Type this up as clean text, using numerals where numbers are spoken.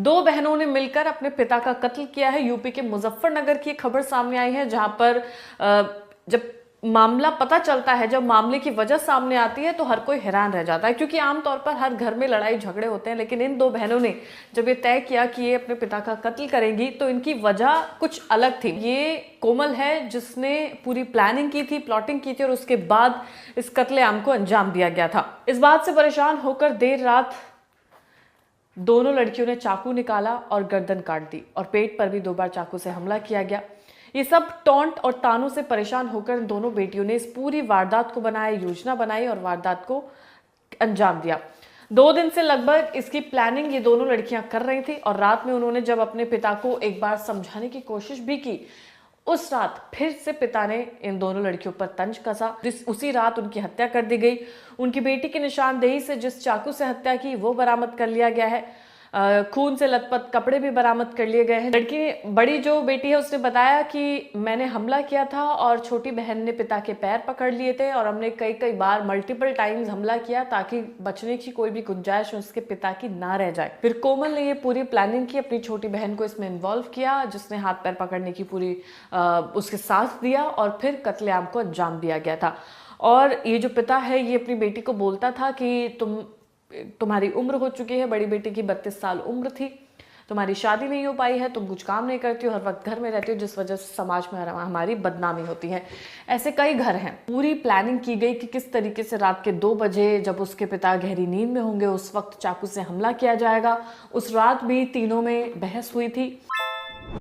दो बहनों ने मिलकर अपने पिता का कत्ल किया है। यूपी के मुजफ्फरनगर की खबर सामने आई है, जहां पर जब मामला पता चलता है, जब मामले की वजह सामने आती है तो हर कोई हैरान रह जाता है, क्योंकि आमतौर पर हर घर में लड़ाई झगड़े होते हैं। लेकिन इन दो बहनों ने जब ये तय किया कि ये अपने पिता का कत्ल करेंगी तो इनकी वजह कुछ अलग थी। ये कोमल है जिसने पूरी प्लानिंग की थी, प्लॉटिंग की थी और उसके बाद इस कत्लेआम को अंजाम दिया गया था। इस बात से परेशान होकर देर रात दोनों लड़कियों ने चाकू निकाला और गर्दन काट दी और पेट पर भी 2 बार चाकू से हमला किया गया। ये सब टॉन्ट और तानों से परेशान होकर दोनों बेटियों ने इस पूरी वारदात को बनाया, योजना बनाई और वारदात को अंजाम दिया। 2 दिन से लगभग इसकी प्लानिंग ये दोनों लड़कियां कर रही थी और रात में उन्होंने जब अपने पिता को एक बार समझाने की कोशिश भी की, उस रात फिर से पिता ने इन दोनों लड़कियों पर तंज कसा। उसी रात उनकी हत्या कर दी गई। उनकी बेटी की निशानदेही से जिस चाकू से हत्या की वो बरामद कर लिया गया है। खून से लथपथ कपड़े भी बरामद कर लिए गए हैं। लड़की, बड़ी जो बेटी है, उसने बताया कि मैंने हमला किया था और छोटी बहन ने पिता के पैर पकड़ लिए थे और हमने कई कई बार मल्टीपल टाइम्स हमला किया ताकि बचने की कोई भी गुंजाइश उसके पिता की ना रह जाए। फिर कोमल ने ये पूरी प्लानिंग की, अपनी छोटी बहन को इसमें इन्वॉल्व किया, जिसने हाथ पैर पकड़ने की पूरी उसके साथ दिया और फिर कत्लेआम को अंजाम दिया गया था। और ये जो पिता है, ये अपनी बेटी को बोलता था कि तुम्हारी उम्र हो चुकी है, बड़ी बेटी की 32 साल उम्र थी, तुम्हारी शादी नहीं हो पाई है, तुम कुछ काम नहीं करती हो, हर वक्त घर में रहती हो, जिस वजह से समाज में हमारी बदनामी होती है। ऐसे कई घर हैं। पूरी प्लानिंग की गई कि किस तरीके से रात के 2 बजे जब उसके पिता गहरी नींद में होंगे उस वक्त चाकू से हमला किया जाएगा। उस रात भी तीनों में बहस हुई थी।